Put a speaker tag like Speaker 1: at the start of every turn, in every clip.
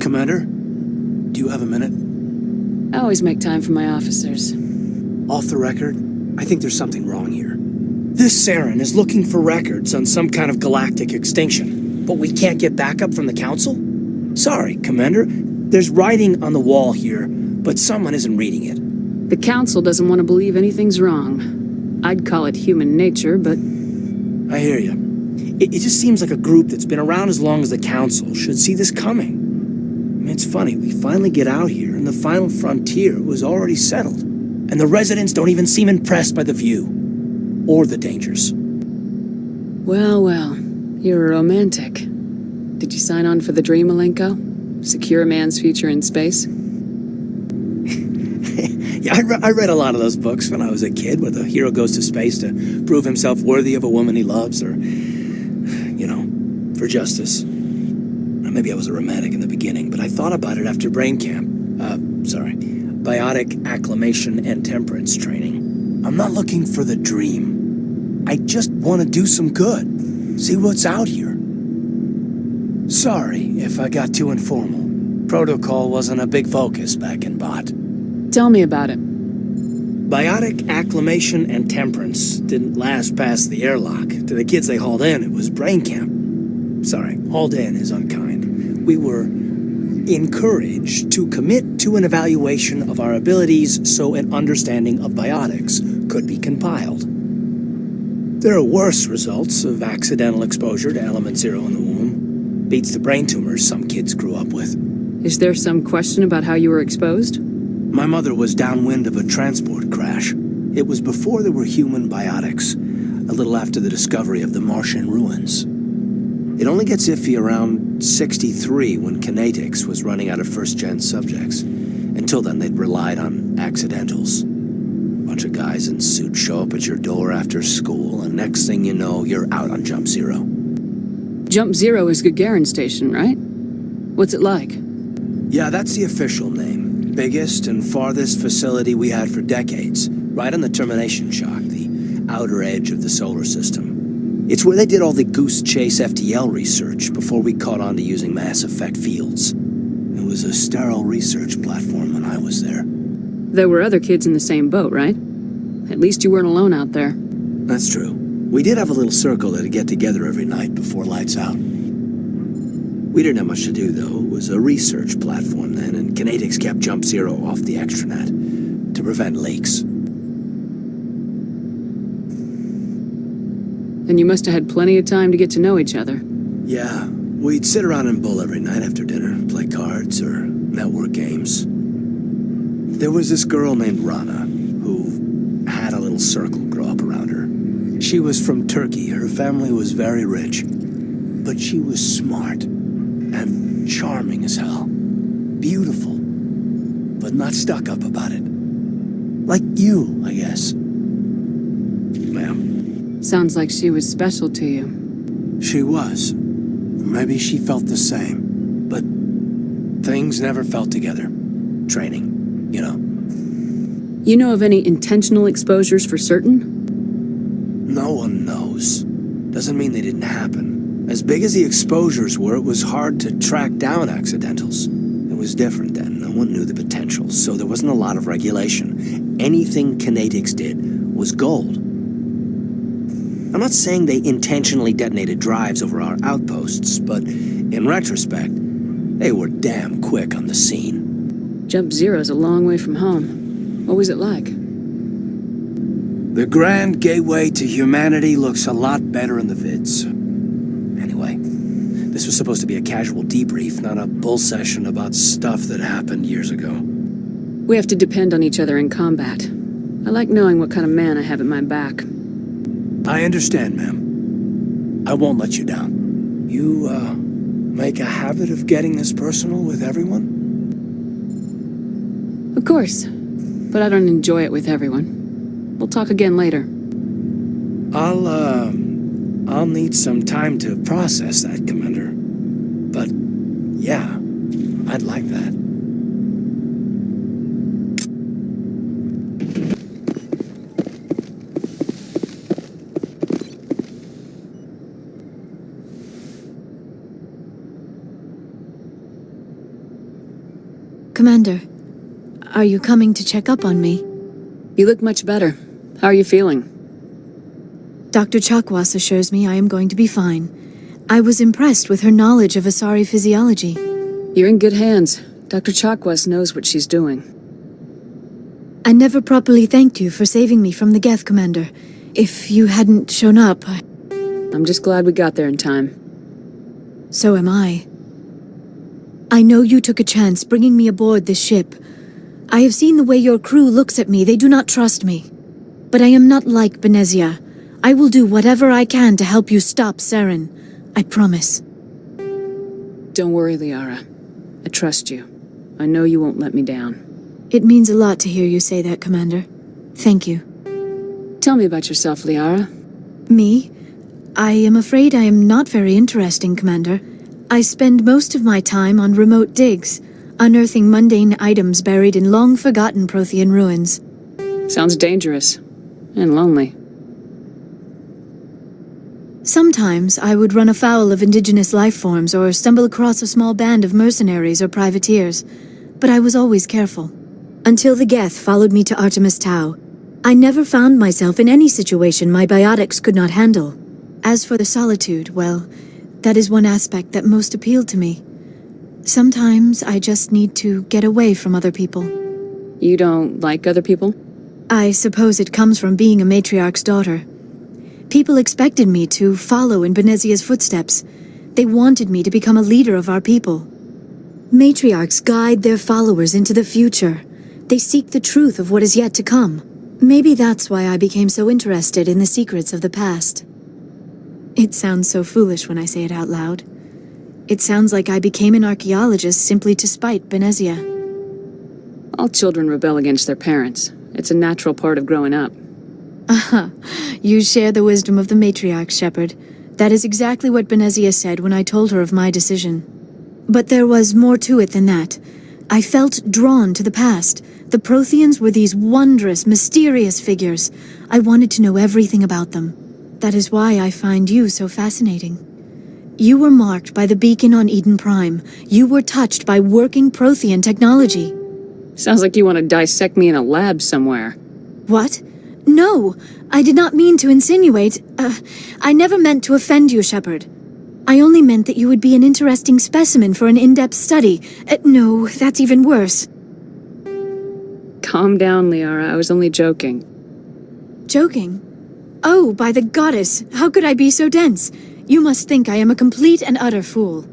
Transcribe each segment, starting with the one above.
Speaker 1: Commander, do you have a minute?
Speaker 2: I always make time for my officers.
Speaker 1: Off the record, I think there's something wrong here. This Saren is looking for records on some kind of galactic extinction, but we can't get backup from the Council? Sorry, Commander. There's writing on the wall here, but someone isn't reading it.
Speaker 2: The Council doesn't want to believe anything's wrong. I'd call it human nature, but...
Speaker 1: I hear you. It just seems like a group that's been around as long as the Council should see this coming. I mean, it's funny, we finally get out here, and the final frontier was already settled. And the residents don't even seem impressed by the view. Or the dangers.
Speaker 2: Well, you're a romantic. Did you sign on for the dream, Malenko? Secure a man's future in space?
Speaker 1: Yeah, I read a lot of those books when I was a kid, where the hero goes to space to prove himself worthy of a woman he loves, or, for justice. Maybe I was a romantic in the beginning, but I thought about it after brain camp. Biotic acclimation and temperance training. I'm not looking for the dream. I just want to do some good. See what's out here. Sorry if I got too informal. Protocol wasn't a big focus back in Bot.
Speaker 2: Tell me about it.
Speaker 1: Biotic acclimation and temperance didn't last past the airlock. To the kids they hauled in, it was brain camp. Sorry, hauled in is unkind. We were encouraged to commit to an evaluation of our abilities so an understanding of biotics could be compiled. There are worse results of accidental exposure to element zero in the womb. Beats the brain tumors some kids grew up with.
Speaker 2: Is there some question about how you were exposed?
Speaker 1: My mother was downwind of a transport crash. It was before there were human biotics, a little after the discovery of the Martian ruins. It only gets iffy around 63 when Kinetics was running out of first-gen subjects. Until then, they'd relied on accidentals. A bunch of guys in suits show up at your door after school, and next thing you know, you're out on Jump Zero.
Speaker 2: Jump Zero is Gagarin Station, right? What's it like?
Speaker 1: Yeah, that's the official name. Biggest and farthest facility we had for decades. Right on the termination shock, the outer edge of the solar system. It's where they did all the Goose Chase FTL research before we caught on to using mass effect fields. It was a sterile research platform when I was there.
Speaker 2: There were other kids in the same boat, right? At least you weren't alone out there.
Speaker 1: That's true. We did have a little circle that'd get together every night before lights out. We didn't have much to do, though. It was a research platform then, and Kinetics kept Jump Zero off the extranet to prevent leaks.
Speaker 2: Then you must have had plenty of time to get to know each other.
Speaker 1: Yeah, we'd sit around and bull every night after dinner, play cards or network games. There was this girl named Rana, who had a little circle grow up around her. She was from Turkey. Her family was very rich. But she was smart and charming as hell. Beautiful, but not stuck up about it. Like you, I guess. Ma'am.
Speaker 2: Sounds like she was special to you.
Speaker 1: She was. Maybe she felt the same. But things never felt together. Training, you know.
Speaker 2: You know of any intentional exposures for certain?
Speaker 1: No one knows. Doesn't mean they didn't happen. As big as the exposures were, it was hard to track down accidentals. It was different then. No one knew the potential, so there wasn't a lot of regulation. Anything Kinetics did was gold. I'm not saying they intentionally detonated drives over our outposts, but in retrospect, they were damn quick on the scene.
Speaker 2: Jump Zero's a long way from home. What was it like?
Speaker 1: The grand gateway to humanity looks a lot better in the vids. Anyway, this was supposed to be a casual debrief, not a bull session about stuff that happened years ago.
Speaker 2: We have to depend on each other in combat. I like knowing what kind of man I have at my back.
Speaker 1: I understand, ma'am. I won't let you down. You, make a habit of getting this personal with everyone?
Speaker 2: Of course, but I don't enjoy it with everyone. We'll talk again later.
Speaker 1: I'll need some time to process that, Commander. But, yeah, I'd like that.
Speaker 3: Commander, are you coming to check up on me?
Speaker 2: You look much better. How are you feeling?
Speaker 3: Dr. Chakwas assures me I am going to be fine. I was impressed with her knowledge of Asari physiology.
Speaker 2: You're in good hands. Dr. Chakwas knows what she's doing.
Speaker 3: I never properly thanked you for saving me from the Geth, Commander. If you hadn't shown up,
Speaker 2: I'm just glad we got there in time.
Speaker 3: So am I. I know you took a chance bringing me aboard this ship. I have seen the way your crew looks at me. They do not trust me. But I am not like Benezia. I will do whatever I can to help you stop Saren. I promise.
Speaker 2: Don't worry, Liara. I trust you. I know you won't let me down.
Speaker 3: It means a lot to hear you say that, Commander. Thank you.
Speaker 2: Tell me about yourself, Liara.
Speaker 3: Me? I am afraid I am not very interesting, Commander. I spend most of my time on remote digs, unearthing mundane items buried in long-forgotten Prothean ruins.
Speaker 2: Sounds dangerous. And lonely.
Speaker 3: Sometimes I would run afoul of indigenous life forms or stumble across a small band of mercenaries or privateers, but I was always careful. Until the Geth followed me to Artemis Tau, I never found myself in any situation my biotics could not handle. As for the solitude, well, that is one aspect that most appealed to me. Sometimes I just need to get away from other people.
Speaker 2: You don't like other people?
Speaker 3: I suppose it comes from being a matriarch's daughter. People expected me to follow in Benezia's footsteps. They wanted me to become a leader of our people. Matriarchs guide their followers into the future. They seek the truth of what is yet to come. Maybe that's why I became so interested in the secrets of the past. It sounds so foolish when I say it out loud. It sounds like I became an archaeologist simply to spite Benezia.
Speaker 2: All children rebel against their parents. It's a natural part of growing up.
Speaker 3: Aha, you share the wisdom of the matriarch, Shepard. That is exactly what Benezia said when I told her of my decision. But there was more to it than that. I felt drawn to the past. The Protheans were these wondrous, mysterious figures. I wanted to know everything about them. That is why I find you so fascinating. You were marked by the beacon on Eden Prime. You were touched by working Prothean technology.
Speaker 2: Sounds like you want to dissect me in a lab somewhere.
Speaker 3: What? No, I did not mean to insinuate. I never meant to offend you, Shepard. I only meant that you would be an interesting specimen for an in-depth study. No, that's even worse.
Speaker 2: Calm down, Liara. I was only joking.
Speaker 3: Joking? Oh, by the goddess, how could I be so dense? You must think I am a complete and utter fool.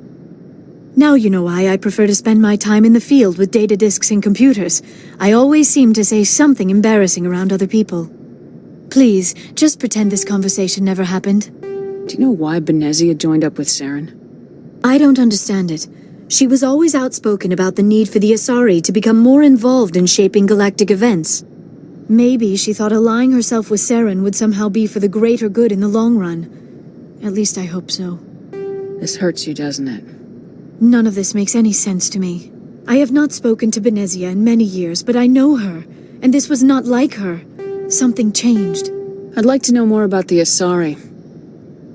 Speaker 3: Now you know why I prefer to spend my time in the field with data disks and computers. I always seem to say something embarrassing around other people. Please, just pretend this conversation never happened.
Speaker 2: Do you know why Benezia joined up with Saren?
Speaker 3: I don't understand it. She was always outspoken about the need for the Asari to become more involved in shaping galactic events. Maybe she thought allying herself with Saren would somehow be for the greater good in the long run. At least I hope so.
Speaker 2: This hurts you, doesn't it?
Speaker 3: None of this makes any sense to me. I have not spoken to Benezia in many years, but I know her, and this was not like her. Something changed.
Speaker 2: I'd like to know more about the Asari.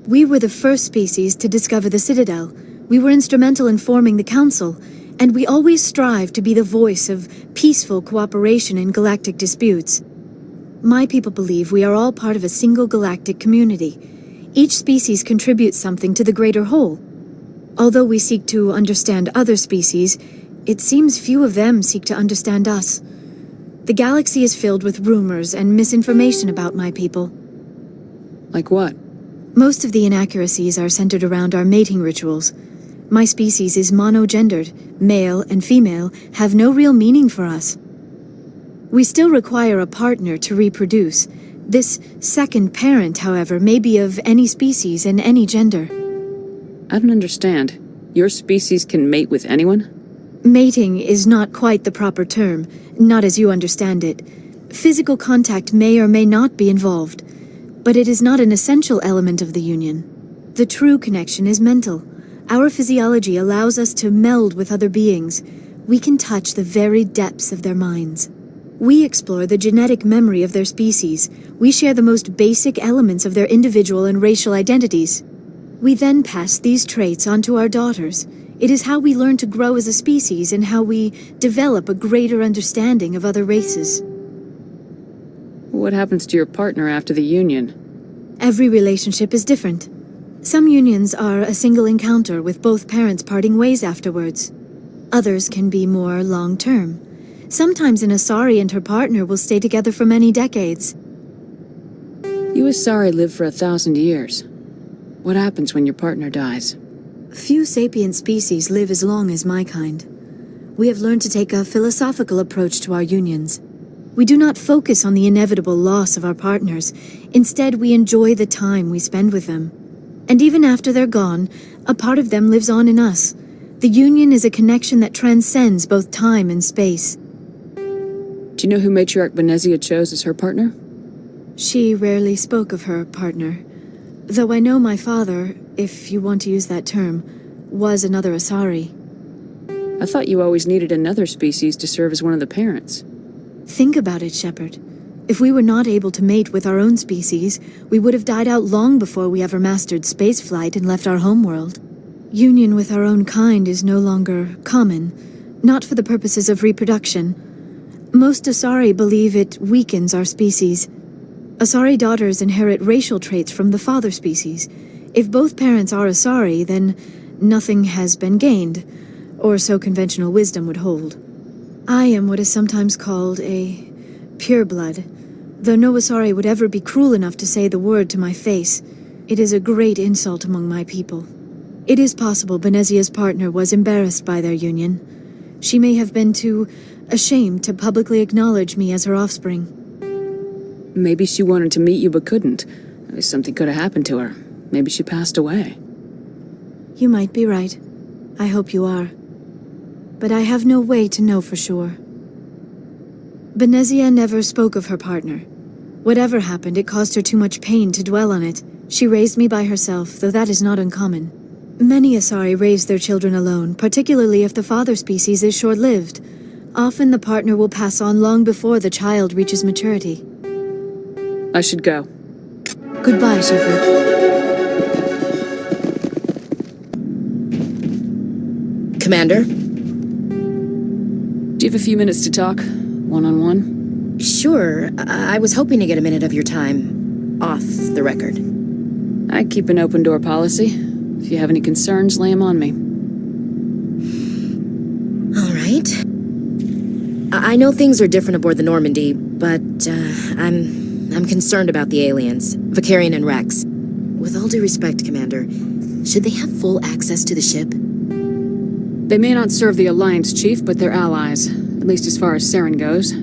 Speaker 3: We were the first species to discover the Citadel. We were instrumental in forming the Council, and we always strive to be the voice of peaceful cooperation in galactic disputes. My people believe we are all part of a single galactic community. Each species contributes something to the greater whole. Although we seek to understand other species, it seems few of them seek to understand us. The galaxy is filled with rumors and misinformation about my people.
Speaker 2: Like what?
Speaker 3: Most of the inaccuracies are centered around our mating rituals. My species is monogendered. Male and female have no real meaning for us. We still require a partner to reproduce. This second parent, however, may be of any species and any gender.
Speaker 2: I don't understand. Your species can mate with anyone?
Speaker 3: Mating is not quite the proper term, not as you understand it. Physical contact may or may not be involved, but it is not an essential element of the union. The true connection is mental. Our physiology allows us to meld with other beings. We can touch the very depths of their minds. We explore the genetic memory of their species. We share the most basic elements of their individual and racial identities. We then pass these traits on to our daughters. It is how we learn to grow as a species and how we develop a greater understanding of other races.
Speaker 2: What happens to your partner after the union?
Speaker 3: Every relationship is different. Some unions are a single encounter with both parents parting ways afterwards. Others can be more long-term. Sometimes an Asari and her partner will stay together for many decades.
Speaker 2: You Asari live for 1,000 years. What happens when your partner dies?
Speaker 3: Few sapient species live as long as my kind. We have learned to take a philosophical approach to our unions. We do not focus on the inevitable loss of our partners. Instead, we enjoy the time we spend with them. And even after they're gone, a part of them lives on in us. The union is a connection that transcends both time and space.
Speaker 2: Do you know who Matriarch Benezia chose as her partner?
Speaker 3: She rarely spoke of her partner. Though I know my father, if you want to use that term, was another Asari.
Speaker 2: I thought you always needed another species to serve as one of the parents.
Speaker 3: Think about it, Shepard. If we were not able to mate with our own species, we would have died out long before we ever mastered spaceflight and left our homeworld. Union with our own kind is no longer common, not for the purposes of reproduction. Most Asari believe it weakens our species. Asari daughters inherit racial traits from the father species. If both parents are Asari, then nothing has been gained, or so conventional wisdom would hold. I am what is sometimes called a pureblood, though no Asari would ever be cruel enough to say the word to my face. It is a great insult among my people. It is possible Benezia's partner was embarrassed by their union. She may have been too ashamed to publicly acknowledge me as her offspring.
Speaker 2: Maybe she wanted to meet you but couldn't. Something could have happened to her. Maybe she passed away.
Speaker 3: You might be right. I hope you are. But I have no way to know for sure. Benezia never spoke of her partner. Whatever happened, it caused her too much pain to dwell on it. She raised me by herself, though that is not uncommon. Many Asari raise their children alone, particularly if the father species is short-lived. Often the partner will pass on long before the child reaches maturity.
Speaker 2: I should go.
Speaker 3: Goodbye, Shepard.
Speaker 4: Commander?
Speaker 2: Do you have a few minutes to talk? One-on-one?
Speaker 4: Sure. I was hoping to get a minute of your time off the record.
Speaker 2: I keep an open-door policy. If you have any concerns, lay them on me.
Speaker 4: All right. I know things are different aboard the Normandy, but I'm concerned about the aliens, Garrus and Wrex. With all due respect, Commander, should they have full access to the ship?
Speaker 2: They may not serve the Alliance, Chief, but they're allies, at least as far as Saren goes.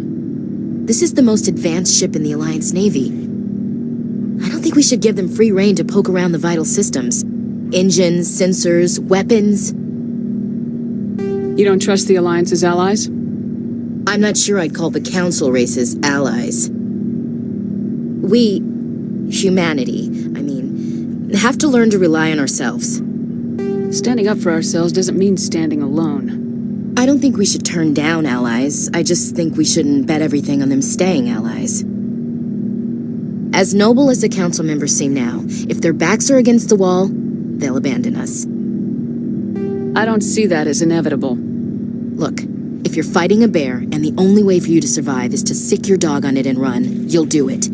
Speaker 4: This is the most advanced ship in the Alliance Navy. I don't think we should give them free rein to poke around the vital systems. Engines, sensors, weapons.
Speaker 2: You don't trust the Alliance's allies?
Speaker 4: I'm not sure I'd call the Council races allies. We, humanity, have to learn to rely on ourselves.
Speaker 2: Standing up for ourselves doesn't mean standing alone.
Speaker 4: I don't think we should turn down allies. I just think we shouldn't bet everything on them staying allies. As noble as the Council members seem now, if their backs are against the wall, they'll abandon us.
Speaker 2: I don't see that as inevitable.
Speaker 4: Look, if you're fighting a bear and the only way for you to survive is to sick your dog on it and run, you'll do it.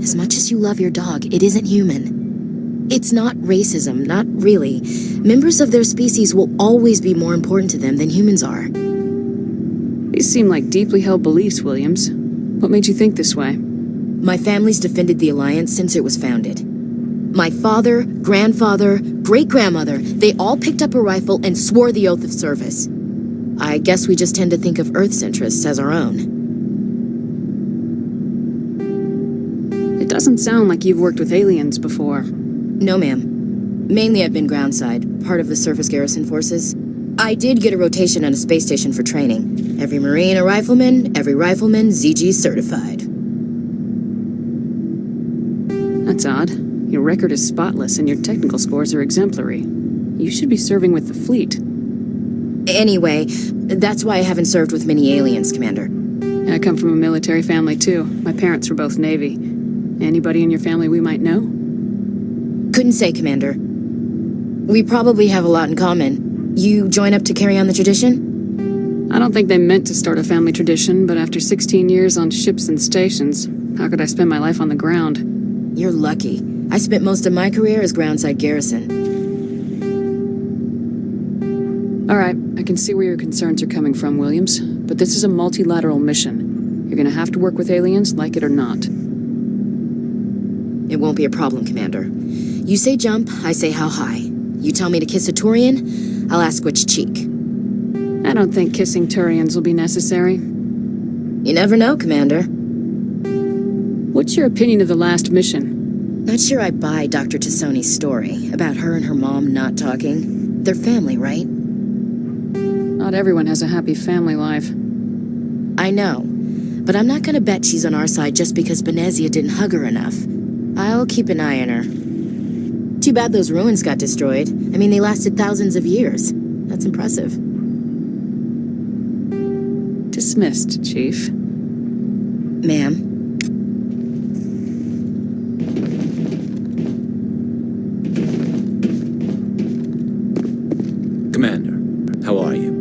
Speaker 4: As much as you love your dog, it isn't human. It's not racism, not really. Members of their species will always be more important to them than humans are.
Speaker 2: These seem like deeply held beliefs, Williams. What made you think this way?
Speaker 4: My family's defended the Alliance since it was founded. My father, grandfather, great-grandmother, they all picked up a rifle and swore the oath of service. I guess we just tend to think of Earth's interests as our own.
Speaker 2: It doesn't sound like you've worked with aliens before.
Speaker 4: No, ma'am. Mainly I've been groundside, part of the surface garrison forces. I did get a rotation on a space station for training. Every Marine a rifleman, every rifleman ZG certified.
Speaker 2: That's odd. Your record is spotless and your technical scores are exemplary. You should be serving with the fleet.
Speaker 4: Anyway, that's why I haven't served with many aliens, Commander.
Speaker 2: I come from a military family too. My parents were both Navy. Anybody in your family we might know?
Speaker 4: Couldn't say, Commander. We probably have a lot in common. You join up to carry on the tradition?
Speaker 2: I don't think they meant to start a family tradition, but after 16 years on ships and stations, how could I spend my life on the ground?
Speaker 4: You're lucky. I spent most of my career as groundside garrison.
Speaker 2: All right, I can see where your concerns are coming from, Williams, but this is a multilateral mission. You're gonna have to work with aliens, like it or not.
Speaker 4: It won't be a problem, Commander. You say jump, I say how high. You tell me to kiss a Turian, I'll ask which cheek.
Speaker 2: I don't think kissing Turians will be necessary.
Speaker 4: You never know, Commander.
Speaker 2: What's your opinion of the last mission?
Speaker 4: Not sure I buy Dr. Tassoni's story about her and her mom not talking. They're family, right?
Speaker 2: Not everyone has a happy family life.
Speaker 4: I know, but I'm not gonna bet she's on our side just because Benezia didn't hug her enough. I'll keep an eye on her. Too bad those ruins got destroyed. I mean, they lasted thousands of years. That's impressive.
Speaker 2: Dismissed, Chief.
Speaker 4: Ma'am.
Speaker 5: Commander, how are you?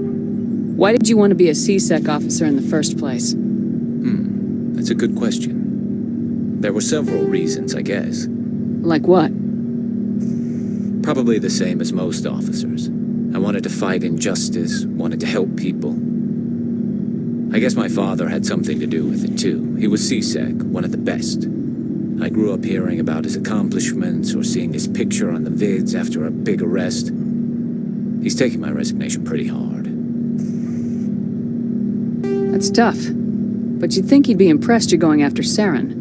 Speaker 2: Why did you want to be a C-Sec officer in the first place?
Speaker 5: That's a good question. There were several reasons, I guess.
Speaker 2: Like what?
Speaker 5: Probably the same as most officers. I wanted to fight injustice, wanted to help people. I guess my father had something to do with it too. He was C-Sec, one of the best. I grew up hearing about his accomplishments or seeing his picture on the vids after a big arrest. He's taking my resignation pretty hard.
Speaker 2: That's tough. But you'd think he'd be impressed you're going after Saren.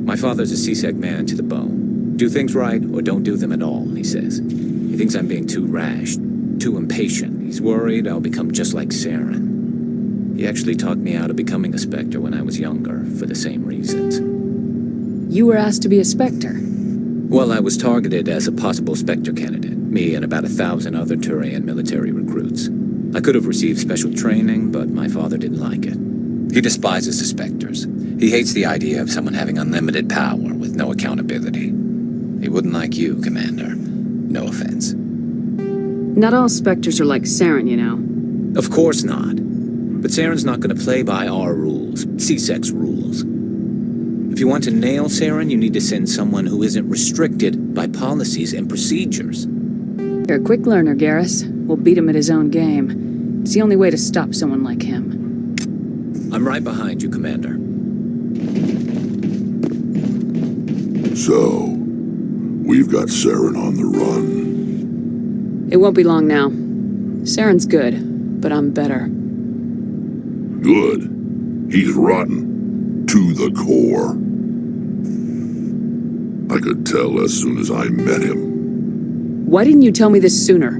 Speaker 5: My father's a C-Sec man to the bone. Do things right or don't do them at all, he says. He thinks I'm being too rash, too impatient. He's worried I'll become just like Saren. He actually talked me out of becoming a Spectre when I was younger, for the same reasons.
Speaker 2: You were asked to be a Spectre.
Speaker 5: Well, I was targeted as a possible Spectre candidate, me and about 1,000 other Turian military recruits. I could have received special training, but my father didn't like it. He despises the Spectres. He hates the idea of someone having unlimited power with no accountability. He wouldn't like you, Commander. No offense.
Speaker 2: Not all Spectres are like Saren, you know.
Speaker 5: Of course not. But Saren's not going to play by our rules, C-Sec's rules. If you want to nail Saren, you need to send someone who isn't restricted by policies and procedures.
Speaker 2: You're a quick learner, Garrus. We'll beat him at his own game. It's the only way to stop someone like him.
Speaker 5: I'm right behind you, Commander.
Speaker 6: So, we've got Saren on the run.
Speaker 2: It won't be long now. Saren's good, but I'm better.
Speaker 6: Good. He's rotten. To the core. I could tell as soon as I met him.
Speaker 2: Why didn't you tell me this sooner?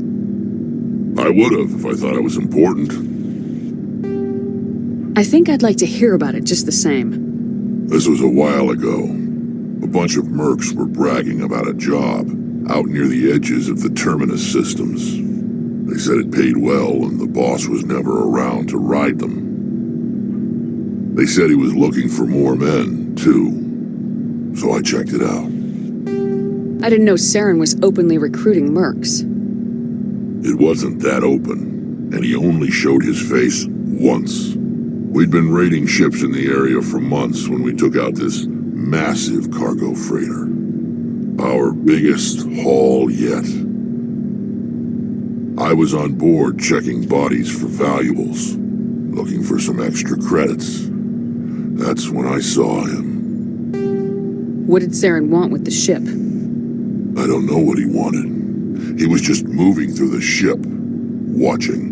Speaker 6: I would have if I thought it was important.
Speaker 2: I think I'd like to hear about it just the same.
Speaker 6: This was a while ago. A bunch of mercs were bragging about a job out near the edges of the Terminus systems. They said it paid well and the boss was never around to ride them. They said he was looking for more men, too. So I checked it out.
Speaker 2: I didn't know Saren was openly recruiting mercs.
Speaker 6: It wasn't that open, and he only showed his face once. We'd been raiding ships in the area for months when we took out this massive cargo freighter. Our biggest haul yet. I was on board checking bodies for valuables, looking for some extra credits. That's when I saw him.
Speaker 2: What did Saren want with the ship?
Speaker 6: I don't know what he wanted. He was just moving through the ship, watching.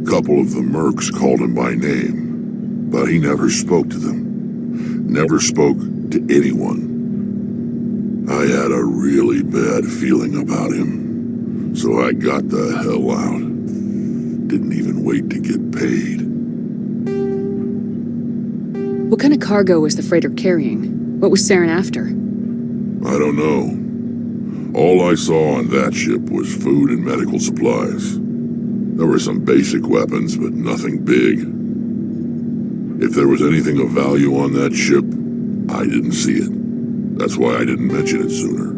Speaker 6: Couple of the mercs called him by name, but he never spoke to them. Never spoke to anyone. I had a really bad feeling about him, so I got the hell out. Didn't even wait to get paid.
Speaker 2: What kind of cargo was the freighter carrying? What was Saren after?
Speaker 6: I don't know. All I saw on that ship was food and medical supplies. There were some basic weapons, but nothing big. If there was anything of value on that ship, I didn't see it. That's why I didn't mention it sooner.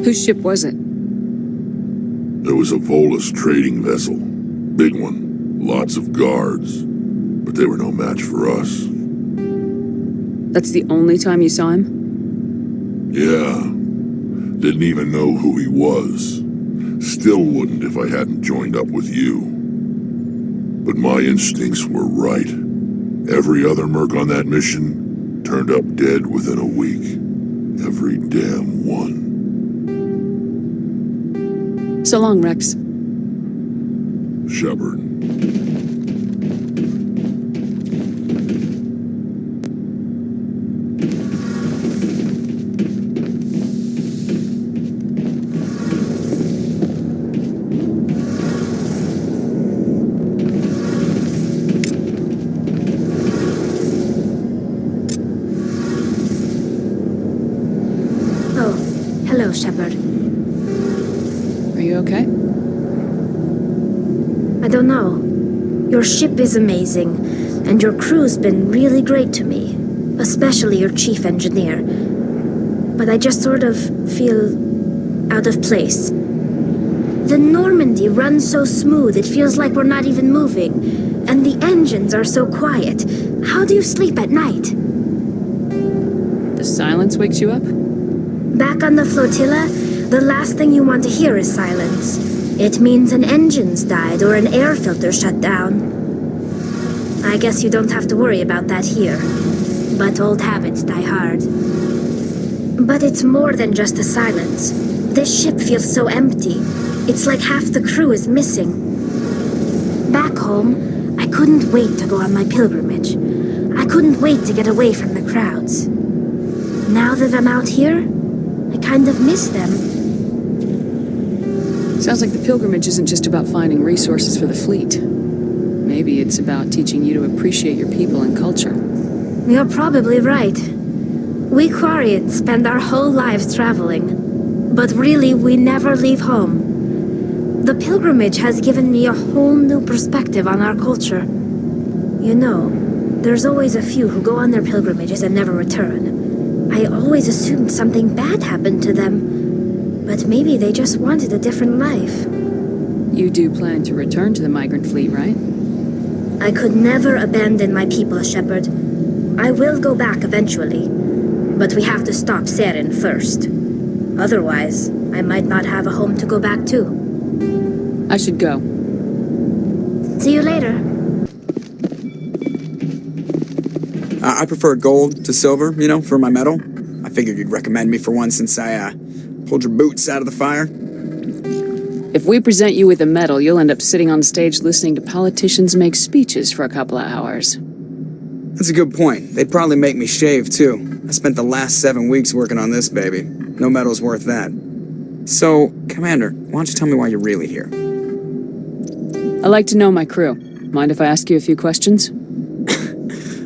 Speaker 2: Whose ship was it?
Speaker 6: There was a Volus trading vessel. Big one. Lots of guards. But they were no match for us.
Speaker 2: That's the only time you saw him?
Speaker 6: Yeah. Didn't even know who he was. Still wouldn't if I hadn't joined up with you. But my instincts were right. Every other merc on that mission turned up dead within a week. Every damn one.
Speaker 2: So long, Wrex.
Speaker 6: Shepard.
Speaker 3: Oh, hello, Shepard.
Speaker 2: Are you okay?
Speaker 3: I don't know. Your ship is amazing, and your crew's been really great to me, especially your chief engineer. But I just sort of feel out of place. The Normandy runs so smooth it feels like we're not even moving, and the engines are so quiet. How do you sleep at night?
Speaker 2: The silence wakes you up?
Speaker 3: Back on the flotilla, the last thing you want to hear is silence. It means an engine's died or an air filter shut down. I guess you don't have to worry about that here. But old habits die hard. But it's more than just the silence. This ship feels so empty. It's like half the crew is missing. Back home, I couldn't wait to go on my pilgrimage. I couldn't wait to get away from the crowds. Now that I'm out here, I kind of miss them.
Speaker 2: Sounds like the pilgrimage isn't just about finding resources for the fleet. Maybe it's about teaching you to appreciate your people and culture.
Speaker 3: You're probably right. We Quarians spend our whole lives traveling. But really, we never leave home. The pilgrimage has given me a whole new perspective on our culture. You know, there's always a few who go on their pilgrimages and never return. I always assumed something bad happened to them. But maybe they just wanted a different life.
Speaker 2: You do plan to return to the migrant fleet, right?
Speaker 3: I could never abandon my people, Shepard. I will go back eventually. But we have to stop Seren first. Otherwise, I might not have a home to go back to.
Speaker 2: I should go.
Speaker 3: See you later.
Speaker 7: I prefer gold to silver, for my medal. I figured you'd recommend me for one since I, pulled your boots out of the fire.
Speaker 2: If we present you with a medal, you'll end up sitting on stage listening to politicians make speeches for a couple of hours.
Speaker 7: That's a good point. They'd probably make me shave, too. I spent the last 7 weeks working on this baby. No medal's worth that. So, Commander, why don't you tell me why you're really here?
Speaker 2: I like to know my crew. Mind if I ask you a few questions?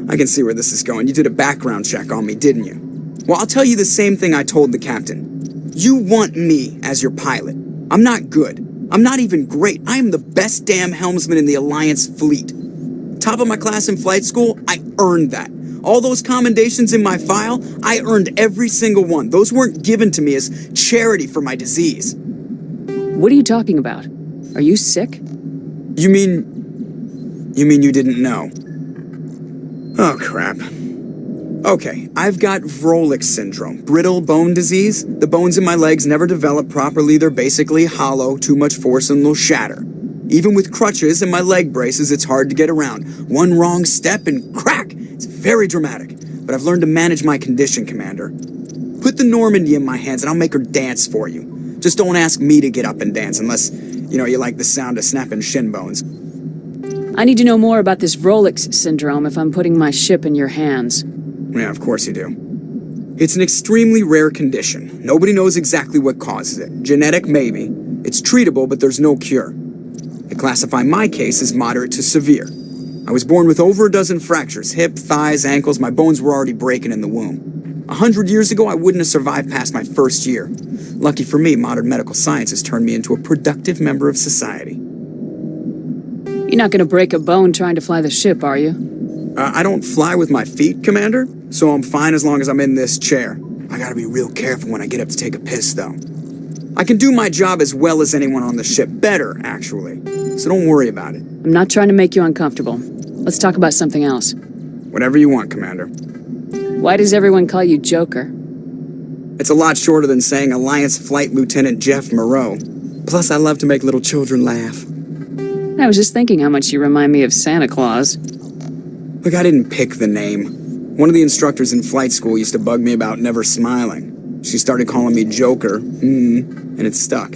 Speaker 7: I can see where this is going. You did a background check on me, didn't you? Well, I'll tell you the same thing I told the captain. You want me as your pilot. I'm not good. I'm not even great. I am the best damn helmsman in the Alliance fleet. Top of my class in flight school, I earned that. All those commendations in my file, I earned every single one. Those weren't given to me as charity for my disease.
Speaker 2: What are you talking about? Are you sick?
Speaker 7: You mean you didn't know? Oh, crap. Okay, I've got Wrex syndrome, brittle bone disease. The bones in my legs never develop properly. They're basically hollow, too much force and they'll shatter. Even with crutches and my leg braces, it's hard to get around. One wrong step and crack! It's very dramatic. But I've learned to manage my condition, Commander. Put the Normandy in my hands and I'll make her dance for you. Just don't ask me to get up and dance unless, you like the sound of snapping shin bones.
Speaker 2: I need to know more about this Wrex syndrome if I'm putting my ship in your hands.
Speaker 7: Yeah, of course you do. It's an extremely rare condition. Nobody knows exactly what causes it. Genetic, maybe. It's treatable, but there's no cure. They classify my case as moderate to severe. I was born with over a dozen fractures, hip, thighs, ankles. My bones were already breaking in the womb. 100 years ago, I wouldn't have survived past my first year. Lucky for me, modern medical science has turned me into a productive member of society.
Speaker 2: You're not gonna break a bone trying to fly the ship, are you?
Speaker 7: I don't fly with my feet, Commander, so I'm fine as long as I'm in this chair. I gotta be real careful when I get up to take a piss, though. I can do my job as well as anyone on the ship. Better, actually. So don't worry about it.
Speaker 2: I'm not trying to make you uncomfortable. Let's talk about something else.
Speaker 7: Whatever you want, Commander.
Speaker 2: Why does everyone call you Joker?
Speaker 7: It's a lot shorter than saying Alliance Flight Lieutenant Jeff Moreau. Plus, I love to make little children laugh.
Speaker 2: I was just thinking how much you remind me of Santa Claus.
Speaker 7: Look, I didn't pick the name. One of the instructors in flight school used to bug me about never smiling. She started calling me Joker, and it stuck.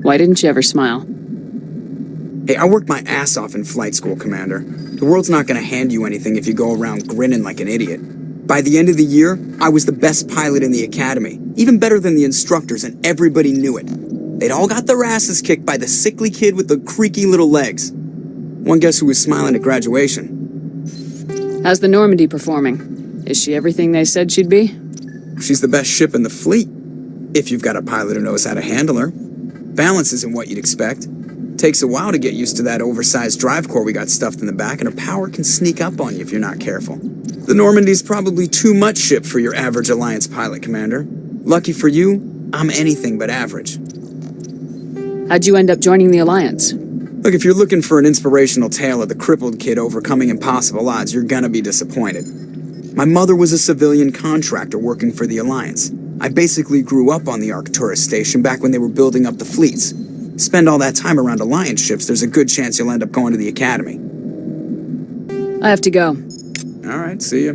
Speaker 2: Why didn't you ever smile?
Speaker 7: Hey, I worked my ass off in flight school, Commander. The world's not gonna hand you anything if you go around grinning like an idiot. By the end of the year, I was the best pilot in the academy, even better than the instructors, and everybody knew it. They'd all got their asses kicked by the sickly kid with the creaky little legs. One guess who was smiling at graduation?
Speaker 2: How's the Normandy performing? Is she everything they said she'd be?
Speaker 7: She's the best ship in the fleet, if you've got a pilot who knows how to handle her. Balance isn't what you'd expect. Takes a while to get used to that oversized drive core we got stuffed in the back, and her power can sneak up on you if you're not careful. The Normandy's probably too much ship for your average Alliance pilot, Commander. Lucky for you, I'm anything but average.
Speaker 2: How'd you end up joining the Alliance?
Speaker 7: Look, if you're looking for an inspirational tale of the crippled kid overcoming impossible odds, you're gonna be disappointed. My mother was a civilian contractor working for the Alliance. I basically grew up on the Arcturus station back when they were building up the fleets. Spend all that time around Alliance ships, there's a good chance you'll end up going to the Academy.
Speaker 2: I have to go.
Speaker 7: All right, see ya.